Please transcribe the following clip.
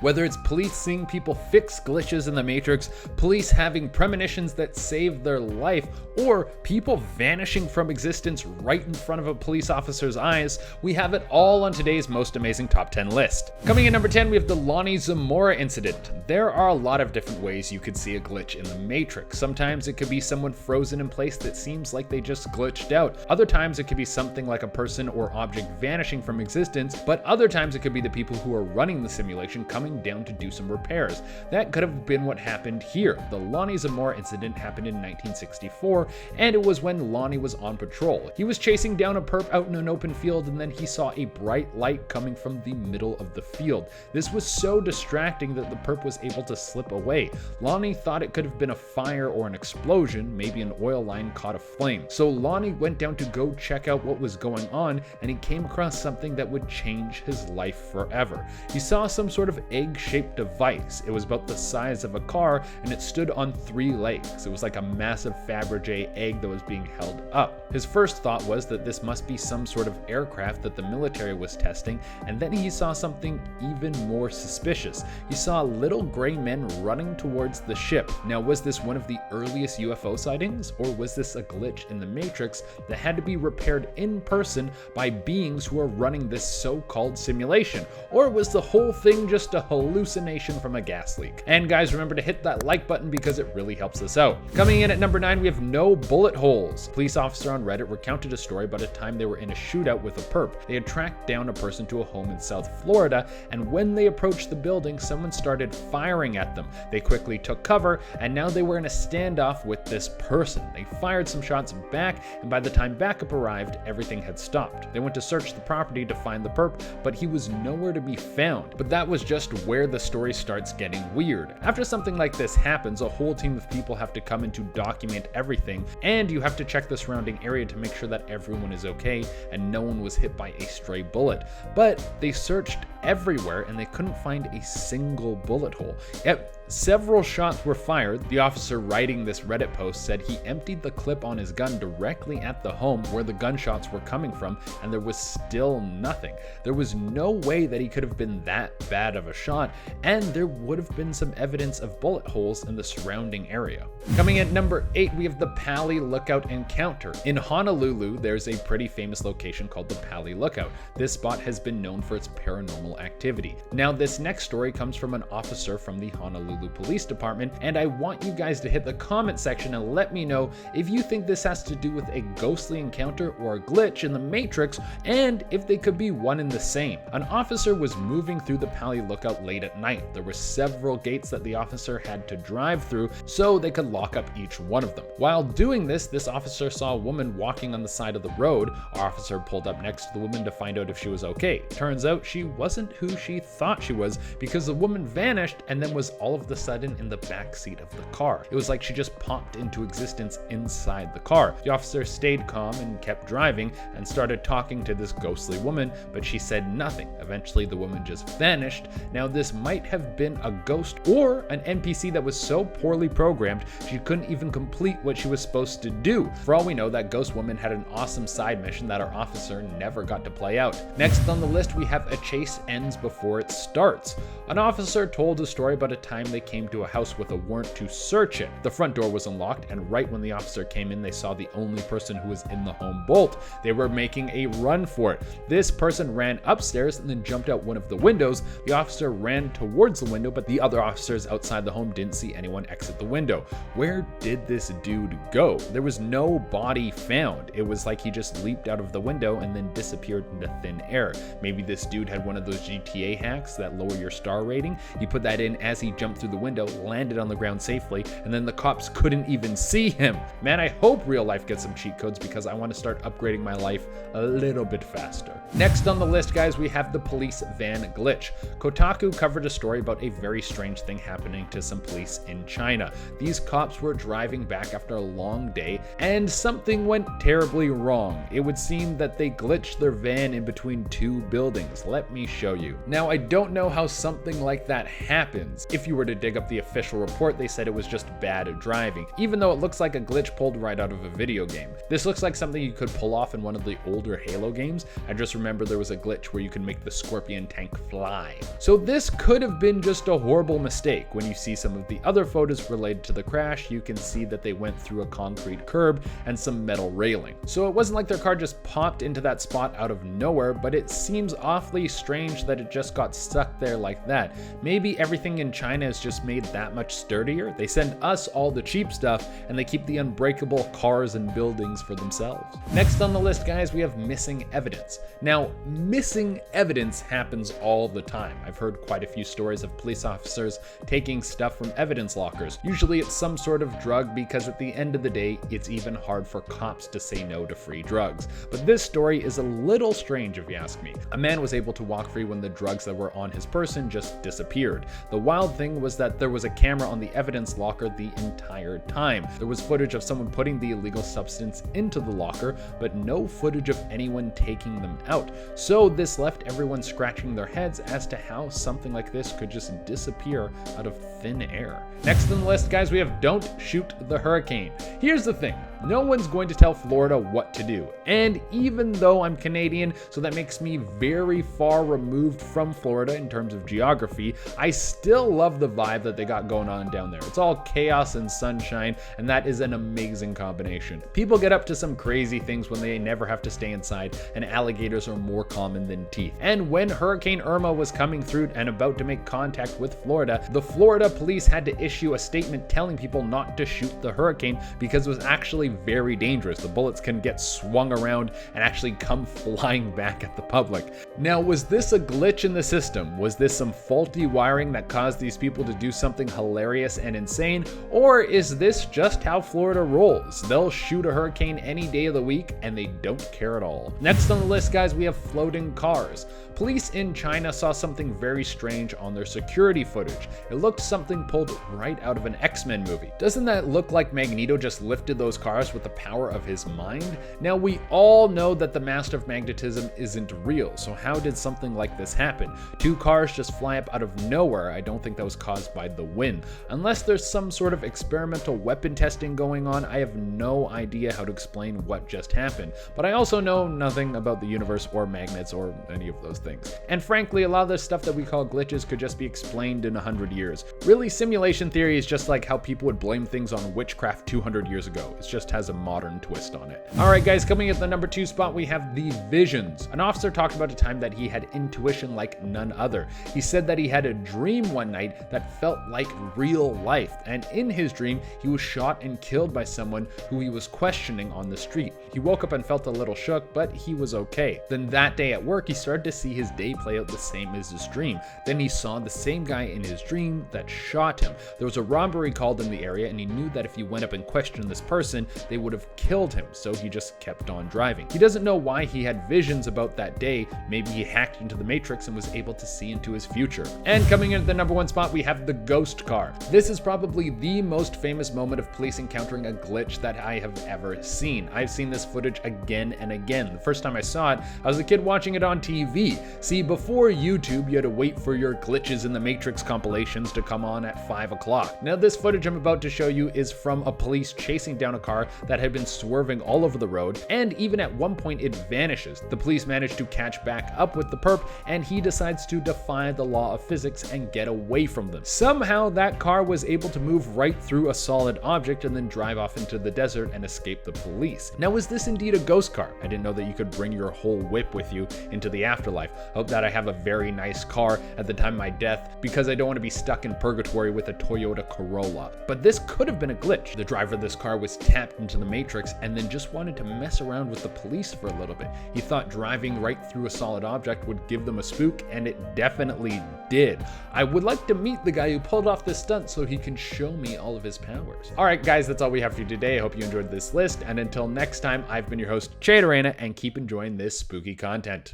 Whether it's police seeing people fix glitches in the Matrix, police having premonitions that save their life, or people vanishing from existence right in front of a police officer's eyes, we have it all on today's most amazing top 10 list. Coming in number 10, we have the LONNIE ZAMORA incident. There are a lot of different ways you could see a glitch in the Matrix. Sometimes it could be someone frozen in place that seems like they just glitched out. Other times it could be something like a person or object vanishing from existence, but other times it could be the people who are running the simulation coming down to do some repairs. That could have been what happened here. The LONNIE ZAMORA incident happened in 1964, and it was when Lonnie was on patrol. He was chasing down a perp out in an open field, and then he saw a bright light coming from the middle of the field. This was so distracting that the perp was able to slip away. Lonnie thought it could have been a fire or an explosion, maybe an oil line caught a flame. So Lonnie went down to go check out what was going on, and he came across something that would change his life forever. He saw some sort of egg-shaped device. It was about the size of a car, and it stood on 3 legs. It was like a massive Fabergé egg that was being held up. His first thought was that this must be some sort of aircraft that the military was testing, and then he saw something even more suspicious. He saw little gray men running towards the ship. Now, was this one of the earliest UFO sightings, or was this a glitch in the Matrix that had to be repaired in person by beings who are running this so-called simulation? Or was the whole thing just a hallucination from a gas leak? And guys, remember to hit that like button because it really helps us out. Coming in at number 9, we have no bullet holes. A police officer on Reddit recounted a story about a time they were in a shootout with a perp. They had tracked down a person to a home in South Florida, and when they approached the building, someone started firing at them. They quickly took cover, and now they were in a standoff with this person. They fired some shots back, and by the time backup arrived, everything had stopped. They went to search the property to find the perp, but he was nowhere to be found. But that was just where the story starts getting weird. After something like this happens, a whole team of people have to come in to document everything, and you have to check the surrounding area to make sure that everyone is okay and no one was hit by a stray bullet. But they searched everywhere and they couldn't find a single bullet hole. Yet several shots were fired. The officer writing this Reddit post said he emptied the clip on his gun directly at the home where the gunshots were coming from, and there was still nothing. There was no way that he could have been that bad of a shot, and there would have been some evidence of bullet holes in the surrounding area. Coming at number 8, we have the PALI Lookout encounter. In Honolulu, there's a pretty famous location called the PALI Lookout. This spot has been known for its paranormal activity. Now, this next story comes from an officer from the Honolulu Police Department, and I want you guys to hit the comment section and let me know if you think this has to do with a ghostly encounter or a glitch in the Matrix, and if they could be one and the same. An officer was moving through the PALI Lookout late at night. There were several gates that the officer had to drive through so they could lock up each one of them. While doing this officer saw a woman walking on the side of the road. Our officer pulled up next to the woman to find out if she was okay. Turns out she wasn't who she thought she was, because the woman vanished and then was all of a sudden in the back seat of the car. It was like she just popped into existence inside the car. The officer stayed calm and kept driving and started talking to this ghostly woman, but she said nothing. Eventually the woman just vanished. Now, this might have been a ghost or an NPC that was so poorly programmed she couldn't even complete what she was supposed to do. For all we know, that ghost woman had an awesome side mission that our officer never got to play out. Next on the list, we have a chase ends before it starts. An officer told a story about a time they came to a house with a warrant to search it. The front door was unlocked, and right when the officer came in, they saw the only person who was in the home bolt. They were making a run for it. This person ran upstairs and then jumped out one of the windows. The officer ran towards the window, but the other officers outside the home didn't see anyone exit the window. Where did this dude go? There was no body found. It was like he just leaped out of the window and then disappeared into thin air. Maybe this dude had one of those GTA hacks that lower your star rating. He put that in as he jumped through the window, landed on the ground safely, and then the cops couldn't even see him. Man, I hope real life gets some cheat codes because I want to start upgrading my life a little bit faster. Next on the list, guys, we have the police van glitch. Kotaku covered a story about a very strange thing happening to some police in China. These cops were driving back after a long day, and something went terribly wrong. It would seem that they glitched their van in between 2 buildings. Let me show show you. Now, I don't know how something like that happens. If you were to dig up the official report, they said it was just bad driving, even though it looks like a glitch pulled right out of a video game. This looks like something you could pull off in one of the older Halo games. I just remember there was a glitch where you could make the Scorpion tank fly. So this could have been just a horrible mistake. When you see some of the other photos related to the crash, you can see that they went through a concrete curb and some metal railing. So it wasn't like their car just popped into that spot out of nowhere, but it seems awfully strange that it just got stuck there like that. Maybe everything in China is just made that much sturdier. They send us all the cheap stuff and they keep the unbreakable cars and buildings for themselves. Next on the list, guys, we have missing evidence. Now, missing evidence happens all the time. I've heard quite a few stories of police officers taking stuff from evidence lockers. Usually it's some sort of drug, because at the end of the day, it's even hard for cops to say no to free drugs. But this story is a little strange if you ask me. A man was able to walk free when the drugs that were on his person just disappeared. The wild thing was that there was a camera on the evidence locker the entire time. There was footage of someone putting the illegal substance into the locker, but no footage of anyone taking them out. So this left everyone scratching their heads as to how something like this could just disappear out of thin air. Next on the list, guys, we have don't shoot the hurricane. Here's the thing. No one's going to tell Florida what to do. And even though I'm Canadian, so that makes me very far removed from Florida in terms of geography, I still love the vibe that they got going on down there. It's all chaos and sunshine, and that is an amazing combination. People get up to some crazy things when they never have to stay inside, and alligators are more common than teeth. And when Hurricane Irma was coming through and about to make contact with Florida, the Florida police had to issue a statement telling people not to shoot the hurricane because it was actually very dangerous. The bullets can get swung around and actually come flying back at the public. Now, was this a glitch in the system? Was this some faulty wiring that caused these people to do something hilarious and insane? Or is this just how Florida rolls? They'll shoot a hurricane any day of the week and they don't care at all. Next on the list, guys, we have floating cars. Police in China saw something very strange on their security footage. It looked something pulled right out of an X-Men movie. Doesn't that look like Magneto just lifted those cars with the power of his mind? Now, we all know that the master of magnetism isn't real, so how did something like this happen? Two cars just fly up out of nowhere. I don't think that was caused by the wind. Unless there's some sort of experimental weapon testing going on, I have no idea how to explain what just happened. But I also know nothing about the universe or magnets or any of those things. And frankly, a lot of the stuff that we call glitches could just be explained in 100 years. Really, simulation theory is just like how people would blame things on witchcraft 200 years ago. It just has a modern twist on it. All right, guys, coming at the number 2 spot, we have the visions. An officer talked about a time that he had intuition like none other. He said that he had a dream one night that felt like real life. And in his dream, he was shot and killed by someone who he was questioning on the street. He woke up and felt a little shook, but he was okay. Then that day at work, he started to see his day play out the same as his dream. Then he saw the same guy in his dream that shot him. There was a robbery called in the area, and he knew that if he went up and questioned this person, they would have killed him, so he just kept on driving. He doesn't know why he had visions about that day. Maybe he hacked into the Matrix and was able to see into his future. And coming in at the number 1 spot, we have the ghost car. This is probably the most famous moment of police encountering a glitch that I have ever seen. I've seen this footage again and again. The first time I saw it, I was a kid watching it on TV. See, before YouTube, you had to wait for your glitches in the Matrix compilations to come on at 5 o'clock. Now, this footage I'm about to show you is from a police chasing down a car that had been swerving all over the road, and even at one point it vanishes. The police manage to catch back up with the perp, and he decides to defy the law of physics and get away from them. Somehow that car was able to move right through a solid object and then drive off into the desert and escape the police. Now, is this indeed a ghost car? I didn't know that you could bring your whole whip with you into the afterlife. I hope that I have a very nice car at the time of my death, because I don't want to be stuck in purgatory with a Toyota Corolla. But this could have been a glitch. The driver of this car was tapped into the Matrix and then just wanted to mess around with the police for a little bit. He thought driving right through a solid object would give them a spook, and it definitely did. I would like to meet the guy who pulled off this stunt so he can show me all of his powers. All right, guys, that's all we have for you today. I hope you enjoyed this list, and until next time, I've been your host, Chadarana, and keep enjoying this spooky content.